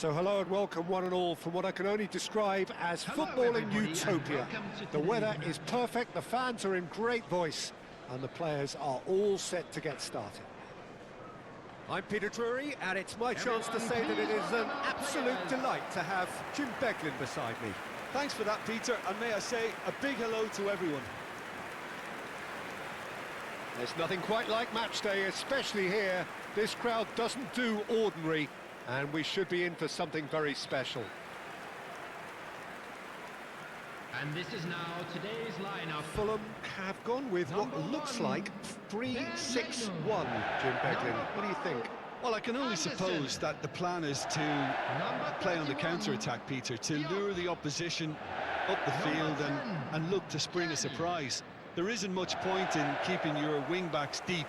So hello and welcome one and all from what I can only describe as footballing utopia. The weather is perfect, the fans are in great voice, and the players are all set to get started. I'm Peter Drury, and it's my chance to say that it is an absolute delight to have Jim Beglin beside me. Thanks for that, Peter, and may I say a big hello to everyone. There's nothing quite like match day, especially here. This crowd doesn't do ordinary, and we should be in for something very special. And this is now today's lineup. Fulham have gone with what looks like 3-6-1, Jim Beglin. What do you think? Well, I can only suppose that the plan is to play on the counter-attack, Peter, to lure the opposition up the field and look to spring a surprise. There isn't much point in keeping your wing-backs deep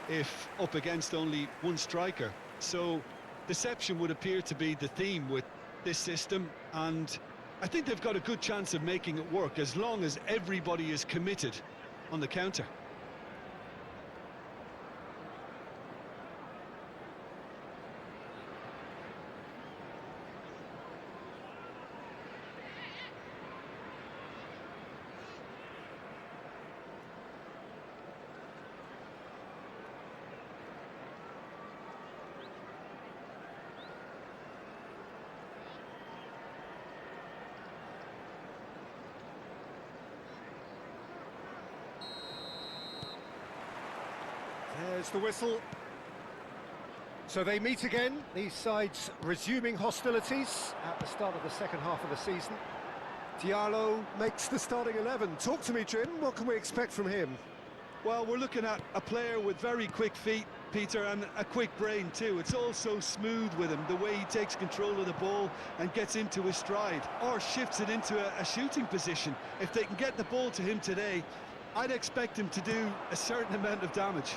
if up against only one striker. So deception would appear to be the theme with this system, and I think they've got a good chance of making it work as long as everybody is committed on the counter. There's the whistle. So they meet again, these sides resuming hostilities at the start of the second half of the season. Diallo makes the starting 11. Talk to me, Jim, what can we expect from him? Well, we're looking at a player with very quick feet, Peter, and a quick brain too. It's all so smooth with him, the way he takes control of the ball and gets into his stride, or shifts it into a shooting position. If they can get the ball to him today, I'd expect him to do a certain amount of damage.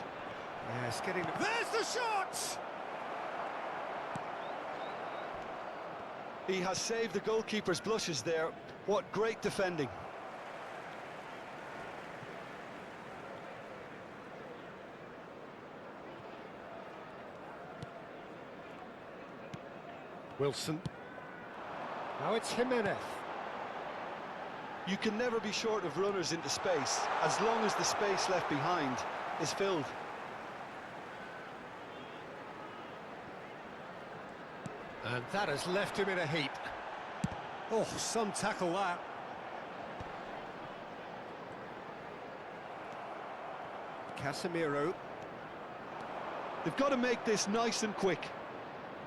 Yes, getting... There's the shot! He has saved the goalkeeper's blushes there. What great defending. Wilson. Now it's Jimenez. You can never be short of runners into space, as long as the space left behind is filled. And that has left him in a heap. Oh, some tackle that. Casemiro. They've got to make this nice and quick.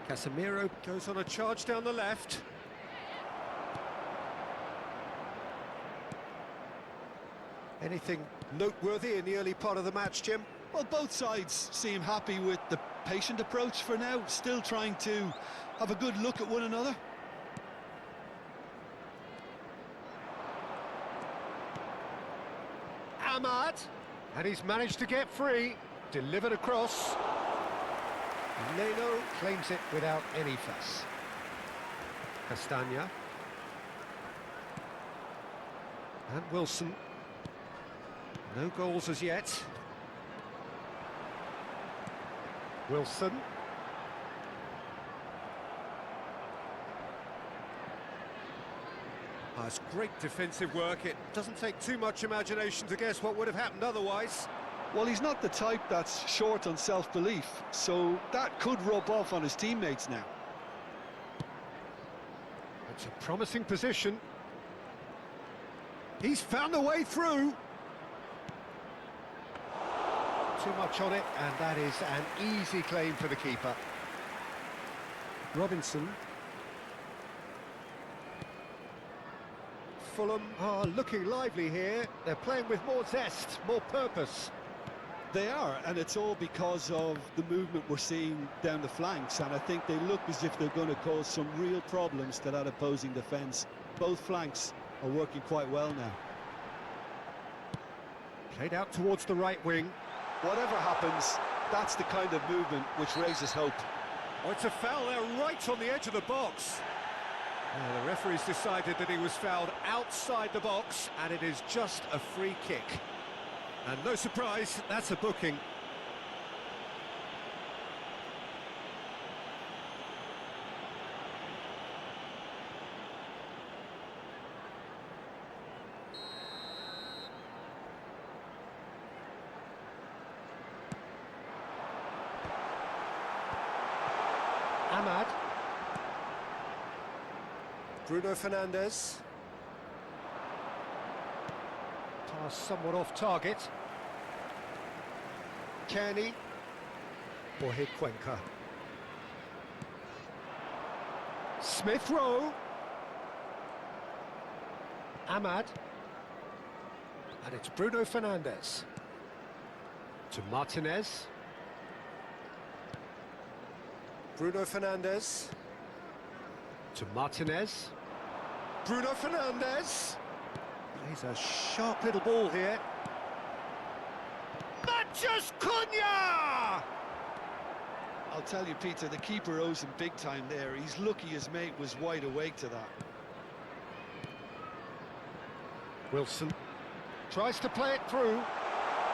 Casemiro goes on a charge down the left. Anything noteworthy in the early part of the match, Jim? Well, both sides seem happy with the patient approach for now, still trying to have a good look at one another. Ahmad, and he's managed to get free, delivered across. Leno claims it without any fuss. Castagna. And Wilson. No goals as yet. Wilson. Oh, it's great defensive work. It doesn't take too much imagination to guess what would have happened otherwise. Well, he's not the type that's short on self-belief, so that could rub off on his teammates now. It's a promising position. He's found a way through. Too much on it, and that is an easy claim for the keeper. Robinson. Fulham are looking lively here. They're playing with more zest, more purpose. They are, and it's all because of the movement we're seeing down the flanks, and I think they look as if they're going to cause some real problems to that opposing defence. Both flanks are working quite well now. Played out towards the right wing. Whatever happens, that's the kind of movement which raises hope. Oh, it's a foul there right on the edge of the box. The referee's decided that he was fouled outside the box, and it is just a free kick. And no surprise, that's a booking. Ahmad. Bruno Fernandes. Pass somewhat off target. Kearney. Borja Cuenca. Smith Rowe. Ahmad. And it's Bruno Fernandes. To Martinez. Bruno Fernandes. To Martinez. Bruno Fernandes. Plays a sharp little ball here. Matches Cunha! I'll tell you, Peter, the keeper owes him big time there. He's lucky his mate was wide awake to that. Wilson tries to play it through.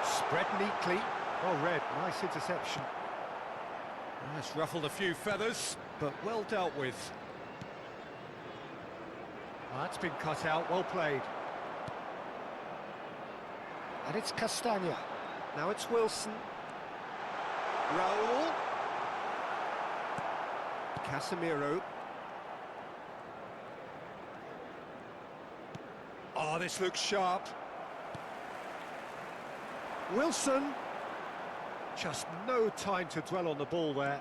Spread neatly. Oh, Red, nice interception. That's ruffled a few feathers, but well dealt with. That's been cut out, well played. And it's Castagna. Now it's Wilson. Raul. Casemiro. Oh, this looks sharp. Wilson. Just no time to dwell on the ball there.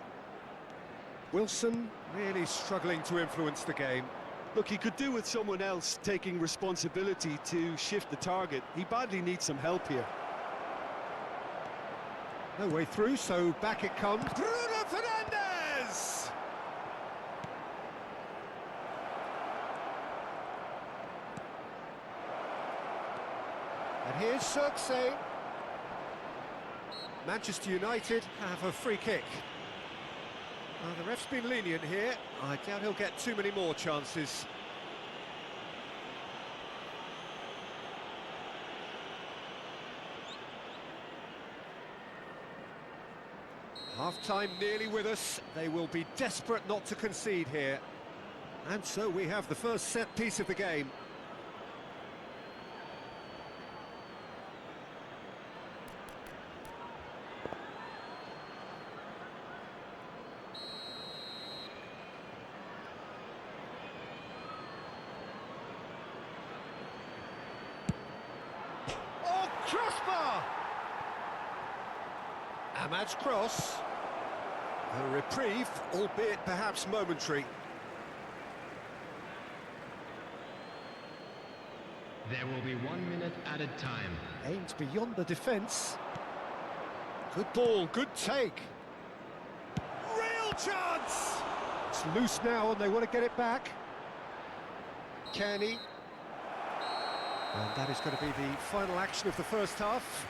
Wilson really struggling to influence the game. Look, he could do with someone else taking responsibility to shift the target. He badly needs some help here. No way through, so back it comes. Bruno Fernandes! And here's Xerxes. Manchester United have a free kick. The ref's been lenient here. I doubt he'll get too many more chances. Half-time nearly with us. They will be desperate not to concede here. And so we have the first set piece of the game. Crossbar! Ahmad's cross. A reprieve, albeit perhaps momentary. There will be 1 minute added time. Aimed beyond the defence. Good ball, good take. Real chance! It's loose now and they want to get it back. Kearney. And that is going to be the final action of the first half.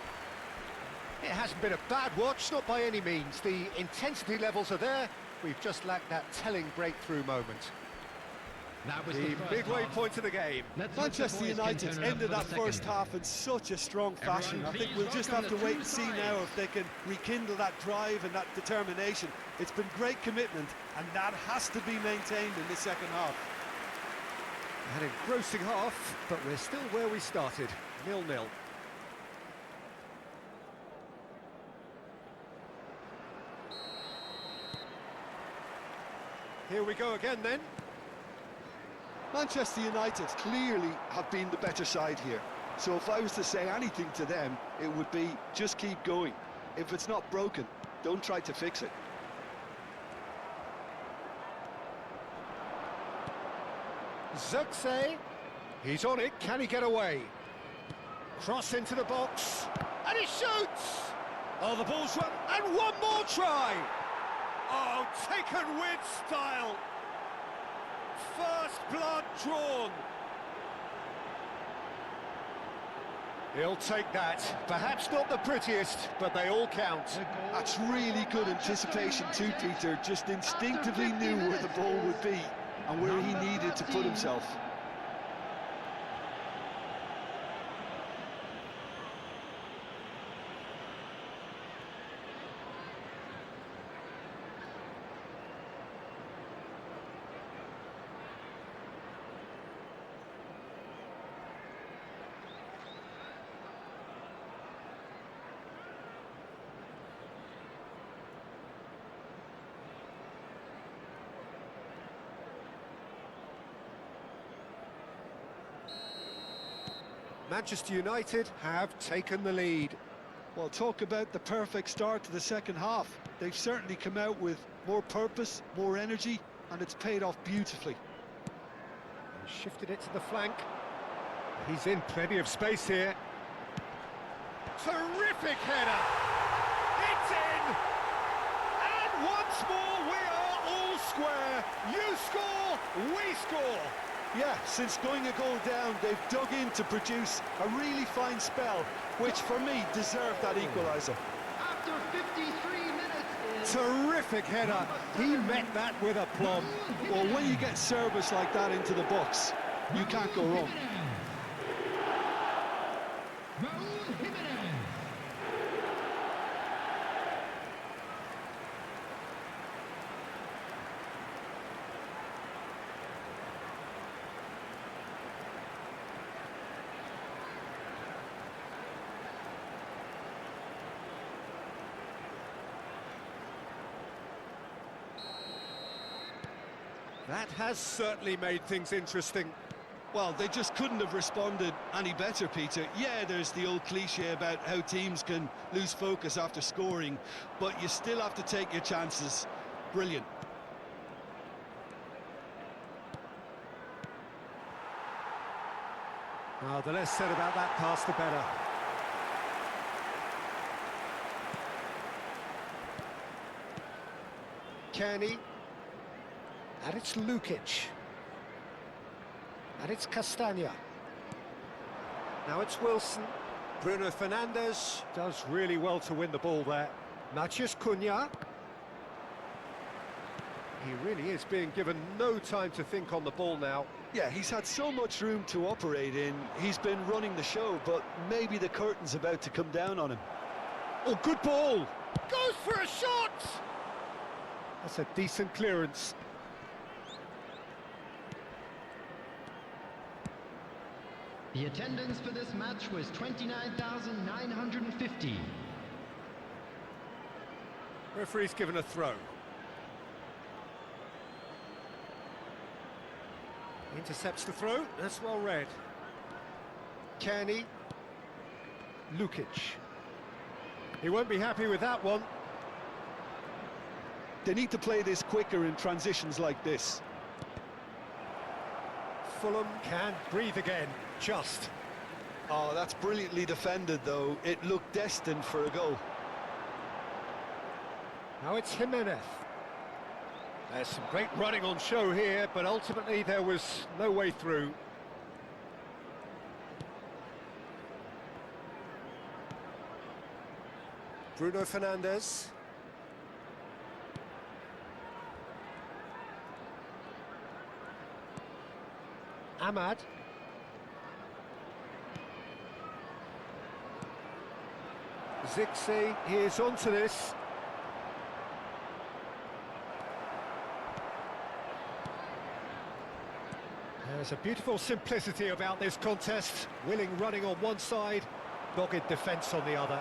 It hasn't been a bad watch, not by any means. The intensity levels are there. We've just lacked that telling breakthrough moment. That was The midway point of the game. Manchester United ended that first half in such a strong fashion. I think we'll just have to wait and see now if they can rekindle that drive and that determination. It's been great commitment, and that has to be maintained in the second half. An engrossing half, but we're still where we started, 0-0. Here we go again then. Manchester United clearly have been the better side here. So if I was to say anything to them, it would be just keep going. If it's not broken, don't try to fix it. Xerxes, he's on it, can he get away? Cross into the box, and he shoots! Oh, the ball's run, and one more try! Oh, taken with style! First blood drawn! He'll take that. Perhaps not the prettiest, but they all count. That's really good anticipation too, Peter. Just instinctively knew where the ball would be and where he needed to put himself. Manchester United have taken the lead. Well, talk about the perfect start to the second half. They've certainly come out with more purpose, more energy, and it's paid off beautifully. He's shifted it to the flank. He's in plenty of space here. Terrific header! It's in! And once more we are all square. You score, we score. Yeah, since going a goal down, they've dug in to produce a really fine spell, which for me deserved that equaliser. After 53 minutes. Terrific header. He met that with aplomb. Well, when you get service like that into the box, you can't go wrong. That has certainly made things interesting. Well, they just couldn't have responded any better, Peter. Yeah, there's the old cliche about how teams can lose focus after scoring, but you still have to take your chances. Brilliant. Oh, the less said about that pass, the better. Kearney. And it's Lukic. And it's Castagna. Now it's Wilson. Bruno Fernandes does really well to win the ball there. Matheus Cunha. He really is being given no time to think on the ball now. Yeah, he's had so much room to operate in. He's been running the show, but maybe the curtain's about to come down on him. Oh, good ball! Goes for a shot! That's a decent clearance. The attendance for this match was 29,950. Referee's given a throw. Intercepts the throw, that's well read. Kearney. Lukic. He won't be happy with that one. They need to play this quicker in transitions like this. Fulham can't breathe again, just. Oh, that's brilliantly defended, though. It looked destined for a goal. Now it's Jimenez. There's some great running on show here, but ultimately there was no way through. Bruno Fernandes. Ahmad. Zixi, he is onto this. There's a beautiful simplicity about this contest. Willing running on one side, dogged defence on the other.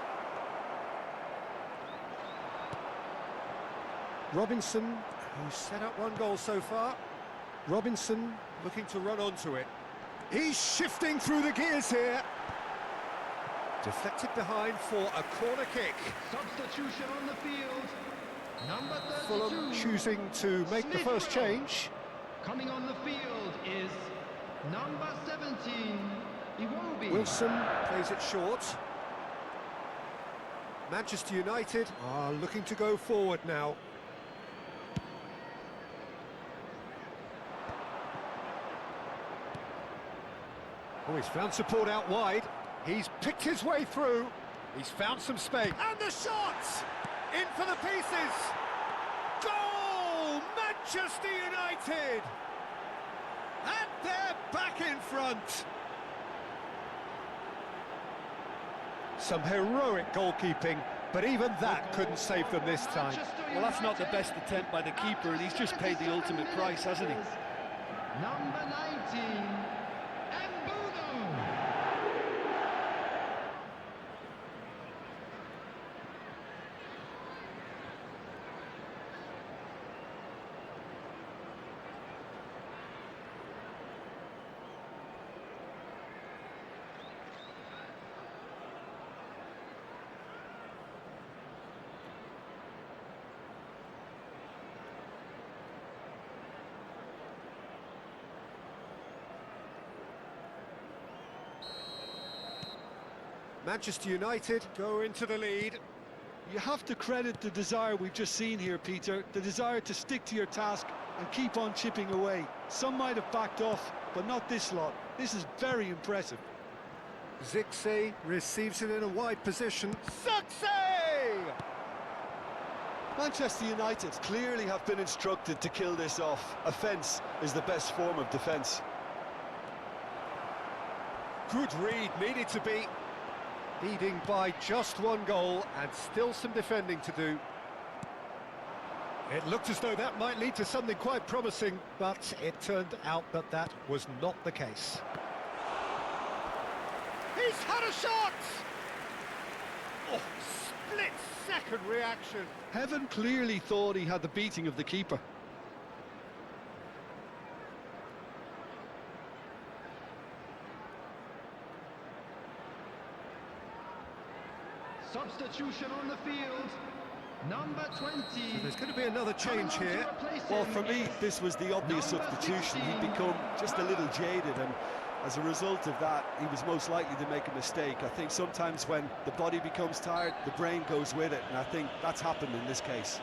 Robinson, who's set up one goal so far. Robinson looking to run onto it. He's shifting through the gears here. Deflected behind for a corner kick. Substitution on the field. Number 32. Fulham choosing to make the first change. Coming on the field is number 17, Iwobi. Wilson plays it short. Manchester United are looking to go forward now. Oh, he's found support out wide. He's picked his way through. He's found some space. And the shot! In for the pieces! Goal! Manchester United! And they're back in front. Some heroic goalkeeping, but even that couldn't save them this time. Well, that's not the best attempt by the keeper, and he's just paid the ultimate price, hasn't he? Number 19, Mbeumo. Manchester United go into the lead. You have to credit the desire we've just seen here, Peter, the desire to stick to your task and keep on chipping away. Some might have backed off, but not this lot. This is very impressive. Zirkzee receives it in a wide position. Zirkzee! Manchester United clearly have been instructed to kill this off. Offence is the best form of defence. Good read, needed to be. Leading by just one goal and still some defending to do. It looked as though that might lead to something quite promising, but it turned out that that was not the case. He's had a shot! Oh, split-second reaction. Heaven clearly thought he had the beating of the keeper. Substitution on the field. Number 20. So there's going to be another change here. Well, for me, this was the obvious substitution. He'd become just a little jaded, and as a result of that, he was most likely to make a mistake. I think sometimes when the body becomes tired, the brain goes with it, and I think that's happened in this case.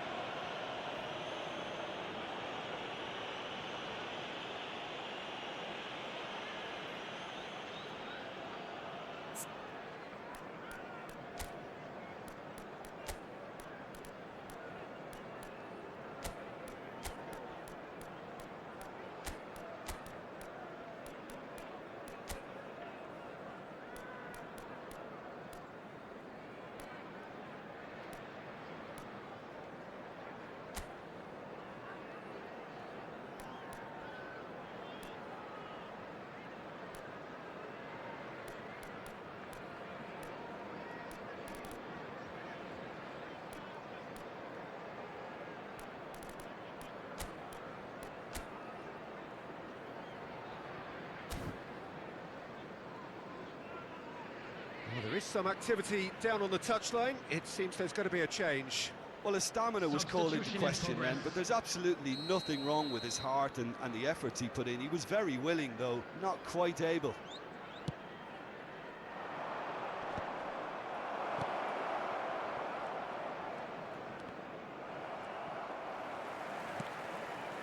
Well, there is some activity down on the touchline. It seems there's going to be a change. Well, his stamina was called into question then, but there's absolutely nothing wrong with his heart and the efforts he put in. He was very willing, though, not quite able.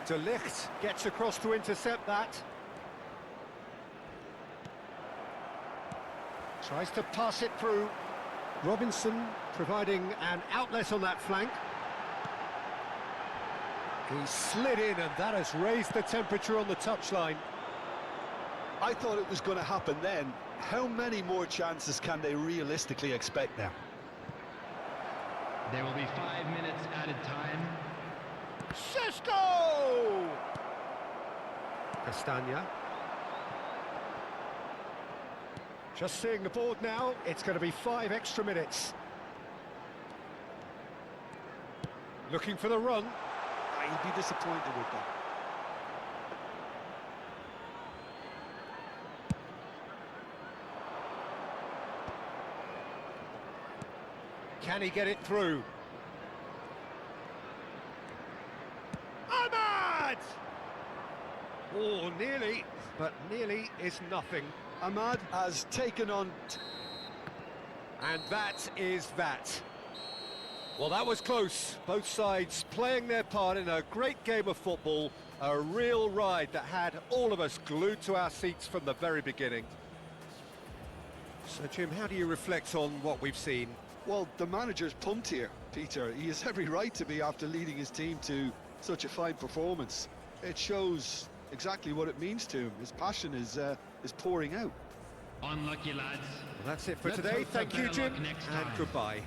De Ligt gets across to intercept that. Tries to pass it through. Robinson providing an outlet on that flank. He slid in, and that has raised the temperature on the touchline. I thought it was going to happen then. How many more chances can they realistically expect now? There will be 5 minutes added time. Sesko! Castagna. Just seeing the board now, it's going to be 5 extra minutes. Looking for the run. He'd be disappointed with that. Can he get it through? Ahmad! Oh, nearly, but nearly is nothing. Ahmad has taken on... And that is that. Well, that was close. Both sides playing their part in a great game of football. A real ride that had all of us glued to our seats from the very beginning. So, Jim, how do you reflect on what we've seen? Well, the manager's pumped here, Peter. He has every right to be after leading his team to such a fine performance. It shows exactly what it means to him. His passion is pouring out. Unlucky lads. Well, that's it for today. Thank you, Jim, and goodbye.